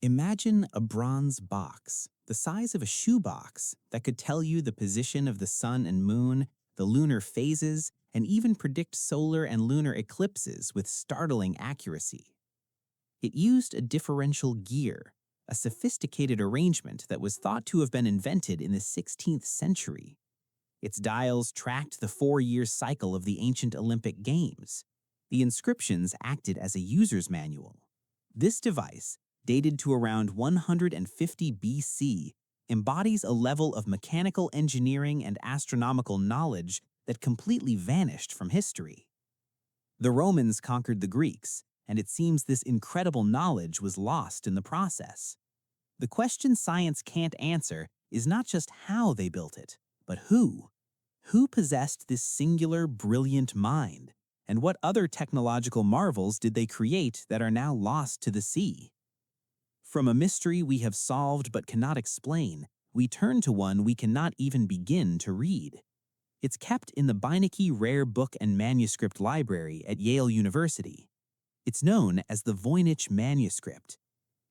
Imagine a bronze box, the size of a shoebox, that could tell you the position of the sun and moon, the lunar phases, and even predict solar and lunar eclipses with startling accuracy. It used a differential gear, a sophisticated arrangement that was thought to have been invented in the 16th century. Its dials tracked the 4-year cycle of the ancient Olympic Games. The inscriptions acted as a user's manual. This device, dated to around 150 BC, embodies a level of mechanical engineering and astronomical knowledge that completely vanished from history. The Romans conquered the Greeks, and it seems this incredible knowledge was lost in the process. The question science can't answer is not just how they built it, but who. Who possessed this singular, brilliant mind? And what other technological marvels did they create that are now lost to the sea? From a mystery we have solved but cannot explain, we turn to one we cannot even begin to read. It's kept in the Beinecke Rare Book and Manuscript Library at Yale University. It's known as the Voynich manuscript.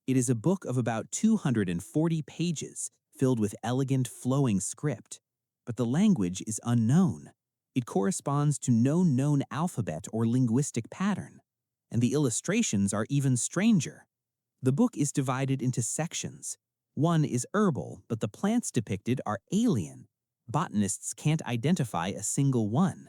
It is a book of about 240 pages, filled with elegant, flowing script. But the language is unknown. It corresponds to no known alphabet or linguistic pattern. And the illustrations are even stranger. The book is divided into sections. One is herbal, but the plants depicted are alien. Botanists can't identify a single one.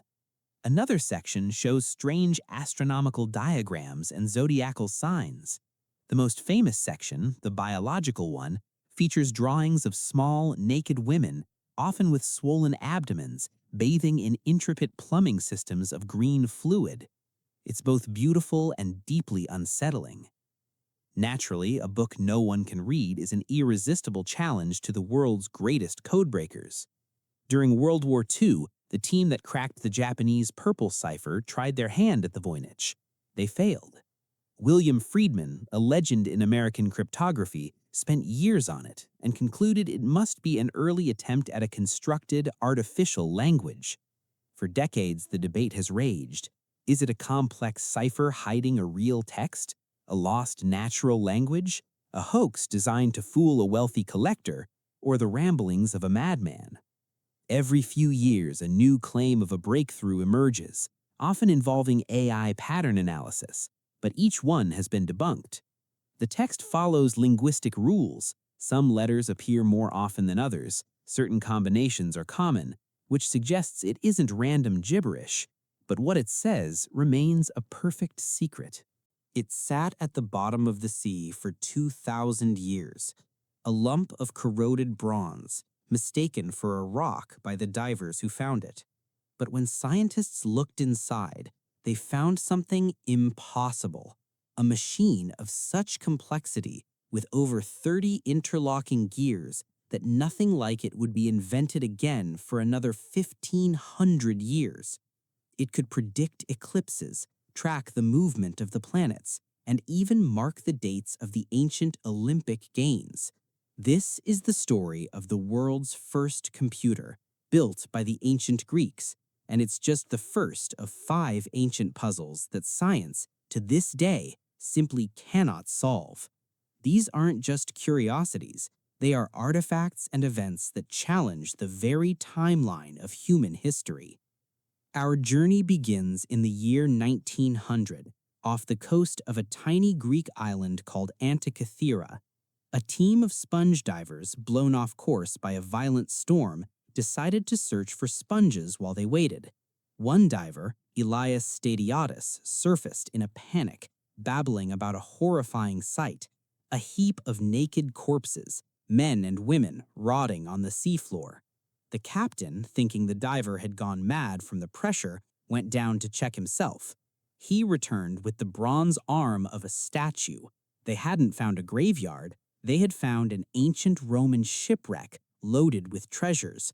Another section shows strange astronomical diagrams and zodiacal signs. The most famous section, the biological one, features drawings of small, naked women, often with swollen abdomens, bathing in intricate plumbing systems of green fluid. It's both beautiful and deeply unsettling. Naturally, a book no one can read is an irresistible challenge to the world's greatest codebreakers. During World War II, the team that cracked the Japanese purple cipher tried their hand at the Voynich. They failed. William Friedman, a legend in American cryptography, spent years on it and concluded it must be an early attempt at a constructed, artificial language. For decades, the debate has raged. Is it a complex cipher hiding a real text? A lost natural language? A hoax designed to fool a wealthy collector? Or the ramblings of a madman? Every few years, a new claim of a breakthrough emerges, often involving AI pattern analysis, but each one has been debunked. The text follows linguistic rules. Some letters appear more often than others. Certain combinations are common, which suggests it isn't random gibberish, but what it says remains a perfect secret. It sat at the bottom of the sea for 2,000 years, a lump of corroded bronze, mistaken for a rock by the divers who found it. But when scientists looked inside, they found something impossible. A machine of such complexity, with over 30 interlocking gears, that nothing like it would be invented again for another 1,500 years. It could predict eclipses, track the movement of the planets, and even mark the dates of the ancient Olympic Games. This is the story of the world's first computer, built by the ancient Greeks, and it's just the first of 5 ancient puzzles that science, to this day, simply cannot solve. These aren't just curiosities, they are artifacts and events that challenge the very timeline of human history. Our journey begins in the year 1900, off the coast of a tiny Greek island called Antikythera. A team of sponge divers, blown off course by a violent storm, decided to search for sponges while they waited. One diver, Elias Stadiotis, surfaced in a panic, babbling about a horrifying sight: a heap of naked corpses, men and women rotting on the seafloor. The captain, thinking the diver had gone mad from the pressure, went down to check himself. He returned with the bronze arm of a statue. They hadn't found a graveyard, they had found an ancient Roman shipwreck loaded with treasures.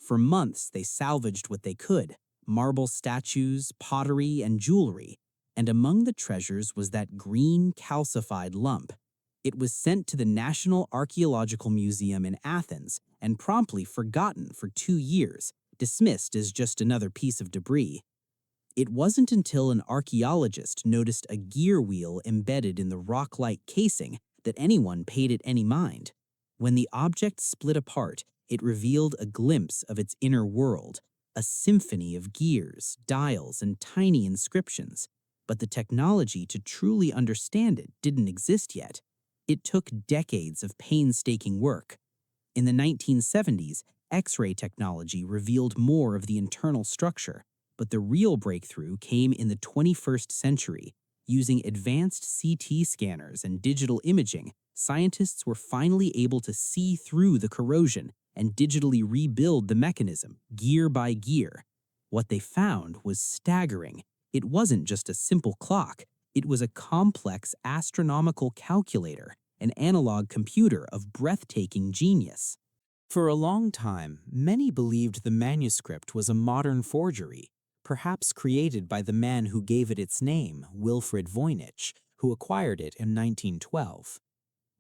For months they salvaged what they could: marble statues, pottery, and jewelry. And among the treasures was that green calcified lump. It was sent to the National Archaeological Museum in Athens and promptly forgotten for 2 years, dismissed as just another piece of debris. It wasn't until an archaeologist noticed a gear wheel embedded in the rock-like casing that anyone paid it any mind. When the object split apart, it revealed a glimpse of its inner world, a symphony of gears, dials, and tiny inscriptions. But the technology to truly understand it didn't exist yet. It took decades of painstaking work. In the 1970s, X-ray technology revealed more of the internal structure, but the real breakthrough came in the 21st century. Using advanced CT scanners and digital imaging, scientists were finally able to see through the corrosion and digitally rebuild the mechanism, gear by gear. What they found was staggering. It wasn't just a simple clock, it was a complex astronomical calculator, an analog computer of breathtaking genius. For a long time, many believed the manuscript was a modern forgery, perhaps created by the man who gave it its name, Wilfrid Voynich, who acquired it in 1912.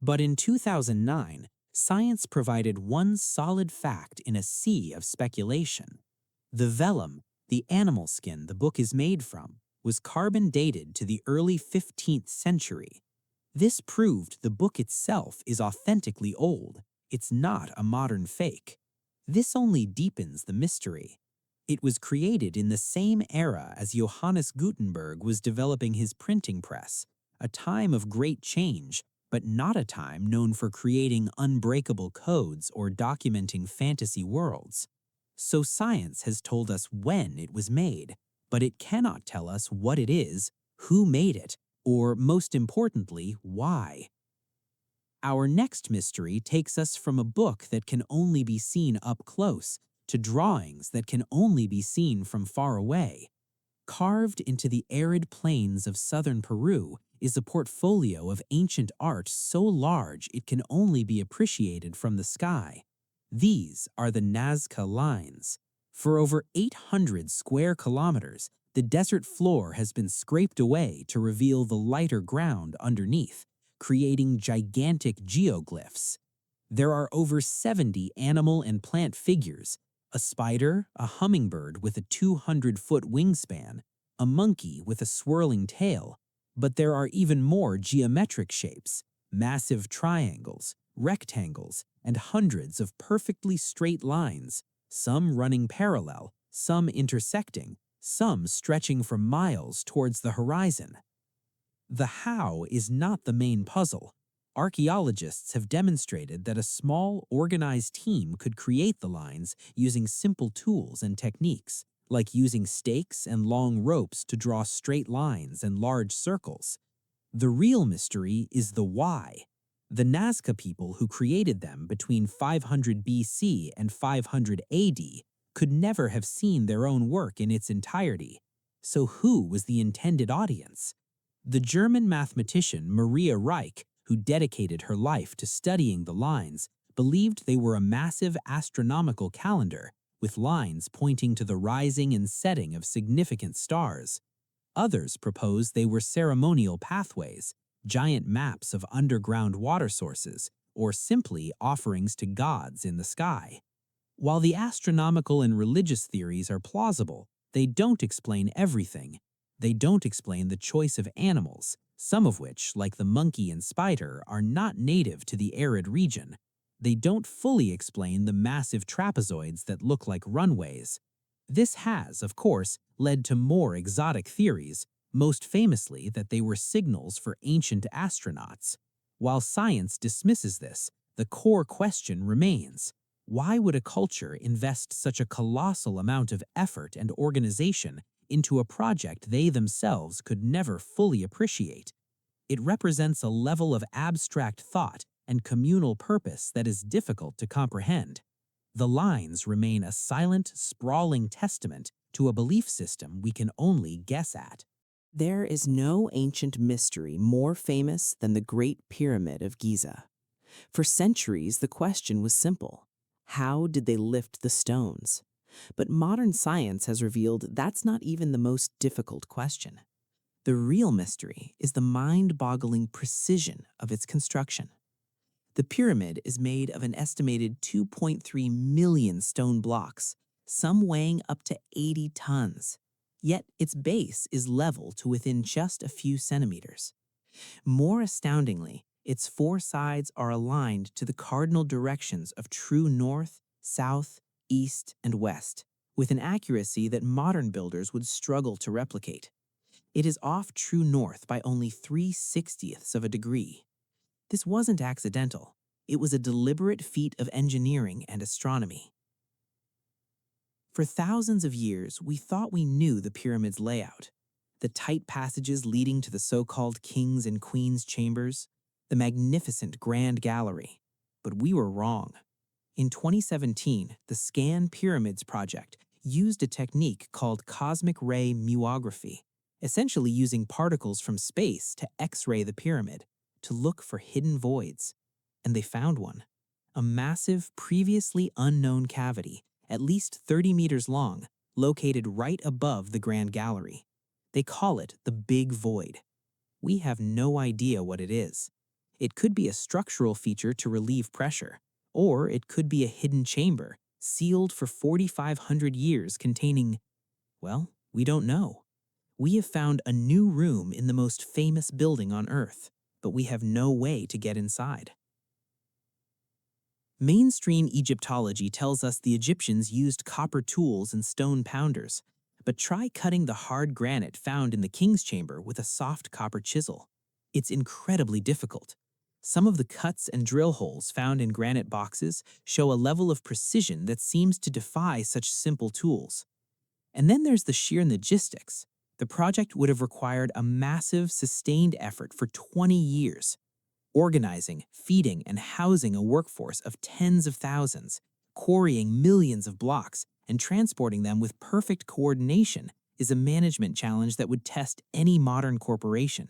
But in 2009, science provided one solid fact in a sea of speculation. The vellum, the animal skin the book is made from, was carbon dated to the early 15th century. This proved the book itself is authentically old. It's not a modern fake. This only deepens the mystery. It was created in the same era as Johannes Gutenberg was developing his printing press, a time of great change, but not a time known for creating unbreakable codes or documenting fantasy worlds. So science has told us when it was made, but it cannot tell us what it is, who made it, or most importantly, why. Our next mystery takes us from a book that can only be seen up close to drawings that can only be seen from far away. Carved into the arid plains of southern Peru is a portfolio of ancient art so large it can only be appreciated from the sky. These are the Nazca lines. For over 800 square kilometers, the desert floor has been scraped away to reveal the lighter ground underneath, creating gigantic geoglyphs. There are over 70 animal and plant figures, a spider, a hummingbird with a 200-foot wingspan, a monkey with a swirling tail, but there are even more geometric shapes, massive triangles, rectangles, and hundreds of perfectly straight lines, some running parallel, some intersecting, some stretching for miles towards the horizon. The how is not the main puzzle. Archaeologists have demonstrated that a small, organized team could create the lines using simple tools and techniques, like using stakes and long ropes to draw straight lines and large circles. The real mystery is the why. The Nazca people who created them between 500 BC and 500 AD could never have seen their own work in its entirety. So who was the intended audience? The German mathematician Maria Reich, who dedicated her life to studying the lines, believed they were a massive astronomical calendar with lines pointing to the rising and setting of significant stars. Others proposed they were ceremonial pathways, giant maps of underground water sources, or simply offerings to gods in the sky. While the astronomical and religious theories are plausible, they don't explain everything. They don't explain the choice of animals, some of which, like the monkey and spider, are not native to the arid region. They don't fully explain the massive trapezoids that look like runways. This has, of course, led to more exotic theories, most famously that they were signals for ancient astronauts. While science dismisses this, the core question remains: why would a culture invest such a colossal amount of effort and organization into a project they themselves could never fully appreciate? It represents a level of abstract thought and communal purpose that is difficult to comprehend. The lines remain a silent, sprawling testament to a belief system we can only guess at. There is no ancient mystery more famous than the Great Pyramid of Giza. For centuries, the question was simple: how did they lift the stones? But modern science has revealed that's not even the most difficult question. The real mystery is the mind-boggling precision of its construction. The pyramid is made of an estimated 2.3 million stone blocks, some weighing up to 80 tons. Yet its base is level to within just a few centimeters. More astoundingly, Its four sides are aligned to the cardinal directions of true north, south, east, and west, with an accuracy that modern builders would struggle to replicate. It is off true north by only 3/60ths of a degree. This wasn't accidental. It was a deliberate feat of engineering and astronomy. For thousands of years, we thought we knew the pyramid's layout. The tight passages leading to the so-called king's and queen's chambers, the magnificent grand gallery. But we were wrong. In 2017, the Scan Pyramids project used a technique called cosmic ray muography, essentially using particles from space to X-ray the pyramid, to look for hidden voids. And they found one. A massive, previously unknown cavity, at least 30 meters long, located right above the Grand Gallery. They call it the Big Void. We have no idea what it is. It could be a structural feature to relieve pressure, or it could be a hidden chamber, sealed for 4,500 years containing, well, we don't know. We have found a new room in the most famous building on Earth, but we have no way to get inside. Mainstream Egyptology tells us the Egyptians used copper tools and stone pounders, but try cutting the hard granite found in the king's chamber with a soft copper chisel. It's incredibly difficult. Some of the cuts and drill holes found in granite boxes show a level of precision that seems to defy such simple tools. And then there's the sheer logistics. The project would have required a massive, sustained effort for 20 years. Organizing, feeding, and housing a workforce of tens of thousands, quarrying millions of blocks, and transporting them with perfect coordination is a management challenge that would test any modern corporation.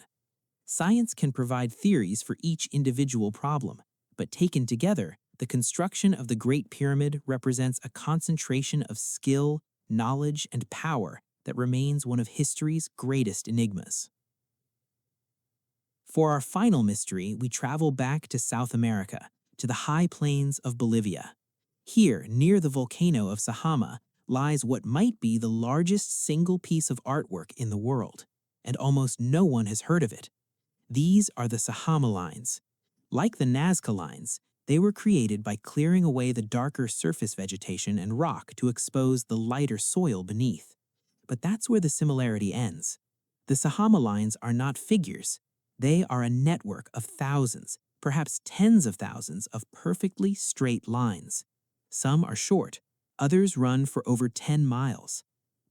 Science can provide theories for each individual problem, but taken together, the construction of the Great Pyramid represents a concentration of skill, knowledge, and power that remains one of history's greatest enigmas. For our final mystery, we travel back to South America, to the high plains of Bolivia. Here, near the volcano of Sajama, lies what might be the largest single piece of artwork in the world, and almost no one has heard of it. These are the Sajama lines. Like the Nazca lines, they were created by clearing away the darker surface vegetation and rock to expose the lighter soil beneath. But that's where the similarity ends. The Sajama lines are not figures. They are a network of thousands, perhaps tens of thousands of perfectly straight lines. Some are short, others run for over 10 miles.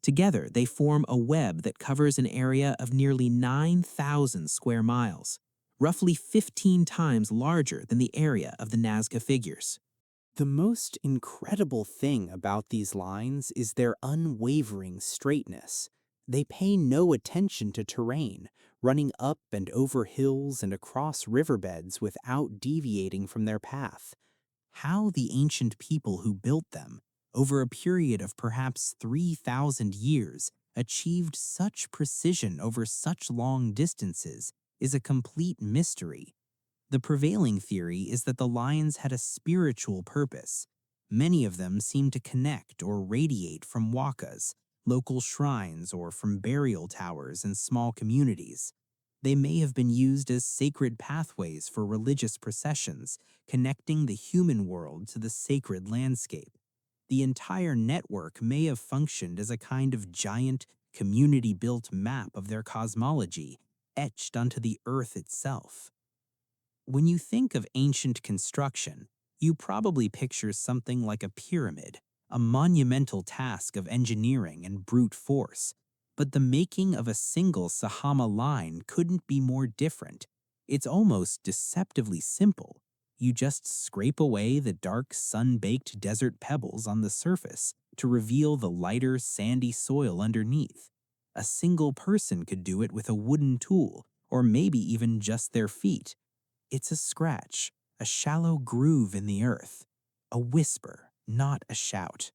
Together, they form a web that covers an area of nearly 9,000 square miles, roughly 15 times larger than the area of the Nazca figures. The most incredible thing about these lines is their unwavering straightness. They pay no attention to terrain, running up and over hills and across riverbeds without deviating from their path. How the ancient people who built them, over a period of perhaps 3,000 years, achieved such precision over such long distances is a complete mystery. The prevailing theory is that the lines had a spiritual purpose. Many of them seem to connect or radiate from wakas, local shrines, or from burial towers in small communities. They may have been used as sacred pathways for religious processions, connecting the human world to the sacred landscape. The entire network may have functioned as a kind of giant, community-built map of their cosmology, etched onto the earth itself. When you think of ancient construction, you probably picture something like a pyramid, a monumental task of engineering and brute force. But the making of a single Sajama line couldn't be more different. It's almost deceptively simple. You just scrape away the dark, sun-baked desert pebbles on the surface to reveal the lighter, sandy soil underneath. A single person could do it with a wooden tool, or maybe even just their feet. It's a scratch, a shallow groove in the earth, a whisper, not a shout.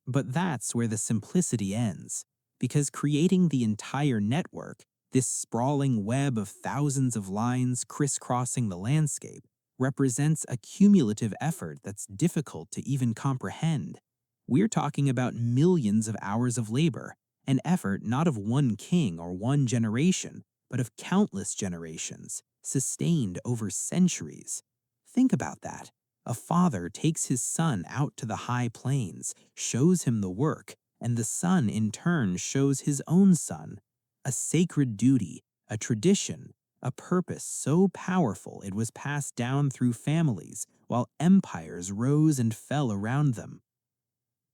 But that's where the simplicity ends, because creating the entire network, this sprawling web of thousands of lines crisscrossing the landscape, represents a cumulative effort that's difficult to even comprehend. We're talking about millions of hours of labor, an effort not of one king or one generation, but of countless generations, sustained over centuries. Think about that. A father takes his son out to the high plains, shows him the work, and the son in turn shows his own son. A sacred duty, a tradition, a purpose so powerful it was passed down through families while empires rose and fell around them.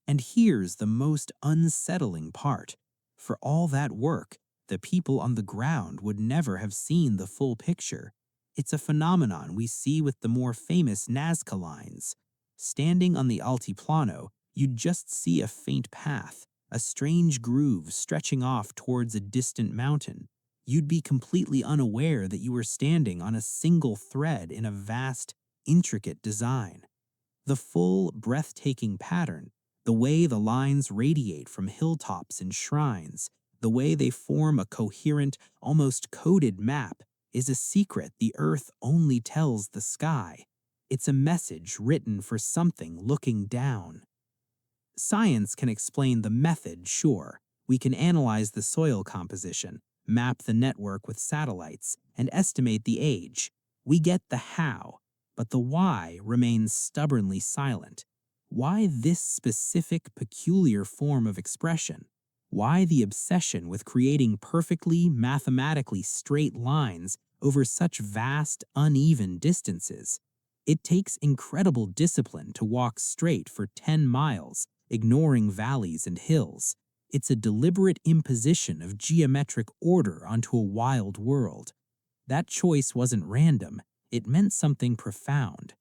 And here's the most unsettling part. For all that work, the people on the ground would never have seen the full picture. It's a phenomenon we see with the more famous Nazca lines. Standing on the Altiplano, you'd just see a faint path, a strange groove stretching off towards a distant mountain. You'd be completely unaware that you were standing on a single thread in a vast, intricate design. The full, breathtaking pattern, the way the lines radiate from hilltops and shrines, the way they form a coherent, almost coded map, is a secret the earth only tells the sky. It's a message written for something looking down. Science can explain the method, sure. We can analyze the soil composition, map the network with satellites, and estimate the age. We get the how, but the why remains stubbornly silent. Why this specific, peculiar form of expression? Why the obsession with creating perfectly, mathematically straight lines over such vast, uneven distances? It takes incredible discipline to walk straight for 10 miles, ignoring valleys and hills. It's a deliberate imposition of geometric order onto a wild world. That choice wasn't random, it meant something profound.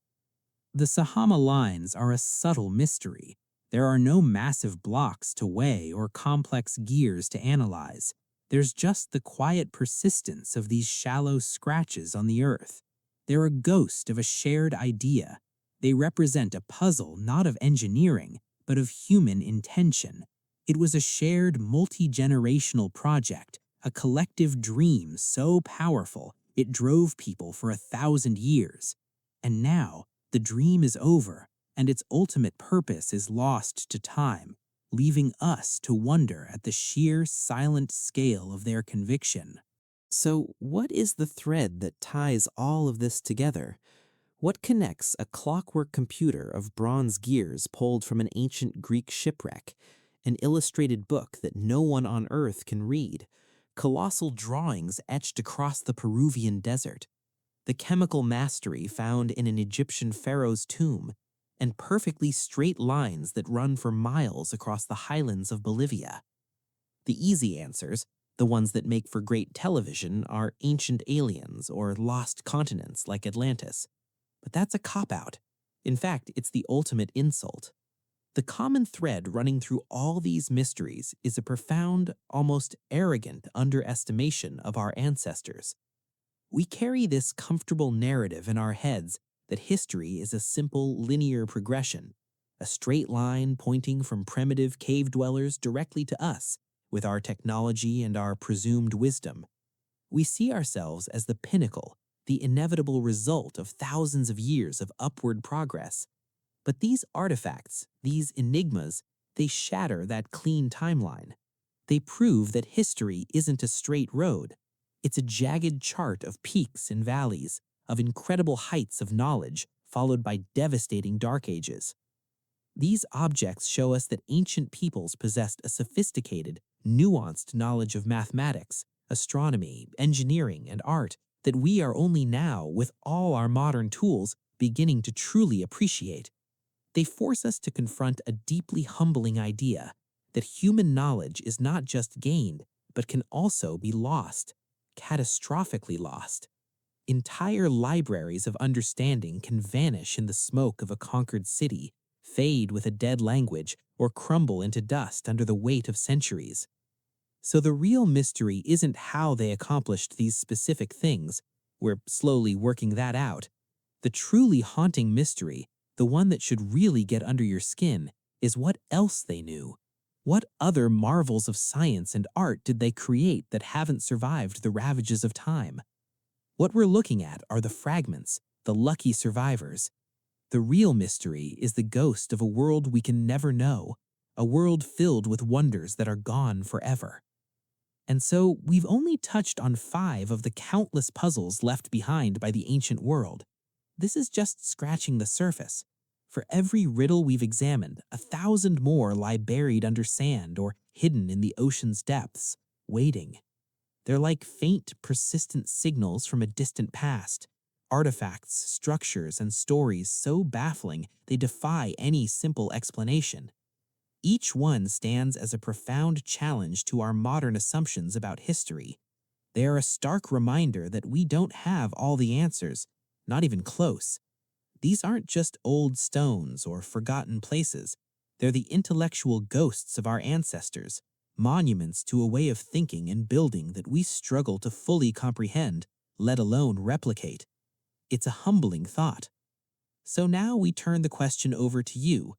The Sahama lines are a subtle mystery. There are no massive blocks to weigh or complex gears to analyze. There's just the quiet persistence of these shallow scratches on the earth. They're a ghost of a shared idea. They represent a puzzle not of engineering, but of human intention. It was a shared multi-generational project, a collective dream so powerful it drove people for 1,000 years. And now, the dream is over, and its ultimate purpose is lost to time, leaving us to wonder at the sheer silent scale of their conviction. So, what is the thread that ties all of this together? What connects a clockwork computer of bronze gears pulled from an ancient Greek shipwreck, an illustrated book that no one on Earth can read, colossal drawings etched across the Peruvian desert, the chemical mastery found in an Egyptian pharaoh's tomb, and perfectly straight lines that run for miles across the highlands of Bolivia? The easy answers, the ones that make for great television, are ancient aliens or lost continents like Atlantis. But that's a cop-out. In fact, it's the ultimate insult. The common thread running through all these mysteries is a profound, almost arrogant underestimation of our ancestors. We carry this comfortable narrative in our heads that history is a simple linear progression, a straight line pointing from primitive cave dwellers directly to us, with our technology and our presumed wisdom. We see ourselves as the pinnacle, the inevitable result of thousands of years of upward progress. But these artifacts, these enigmas, they shatter that clean timeline. They prove that history isn't a straight road. It's a jagged chart of peaks and valleys, of incredible heights of knowledge, followed by devastating dark ages. These objects show us that ancient peoples possessed a sophisticated, nuanced knowledge of mathematics, astronomy, engineering, and art that we are only now, with all our modern tools, beginning to truly appreciate. They force us to confront a deeply humbling idea that human knowledge is not just gained, but can also be lost, catastrophically lost. Entire libraries of understanding can vanish in the smoke of a conquered city, fade with a dead language, or crumble into dust under the weight of centuries. So the real mystery isn't how they accomplished these specific things. We're slowly working that out. The truly haunting mystery, the one that should really get under your skin, is what else they knew. What other marvels of science and art did they create that haven't survived the ravages of time? What we're looking at are the fragments, the lucky survivors. The real mystery is the ghost of a world we can never know, a world filled with wonders that are gone forever. And so we've only touched on 5 of the countless puzzles left behind by the ancient world. This is just scratching the surface. For every riddle we've examined, 1,000 more lie buried under sand or hidden in the ocean's depths, waiting. They're like faint, persistent signals from a distant past, artifacts, structures, and stories so baffling they defy any simple explanation. Each one stands as a profound challenge to our modern assumptions about history. They are a stark reminder that we don't have all the answers, not even close. These aren't just old stones or forgotten places. They're the intellectual ghosts of our ancestors, monuments to a way of thinking and building that we struggle to fully comprehend, let alone replicate. It's a humbling thought. So now we turn the question over to you.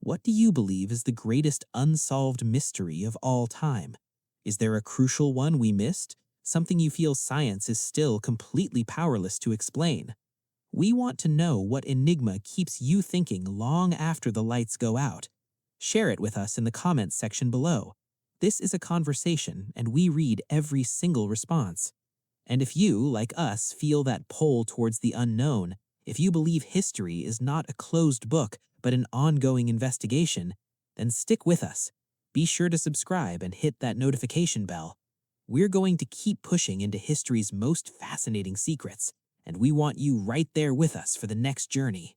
What do you believe is the greatest unsolved mystery of all time? Is there a crucial one we missed? Something you feel science is still completely powerless to explain? We want to know what enigma keeps you thinking long after the lights go out. Share it with us in the comments section below. This is a conversation, and we read every single response. And if you, like us, feel that pull towards the unknown, if you believe history is not a closed book but an ongoing investigation, then stick with us. Be sure to subscribe and hit that notification bell. We're going to keep pushing into history's most fascinating secrets, and we want you right there with us for the next journey.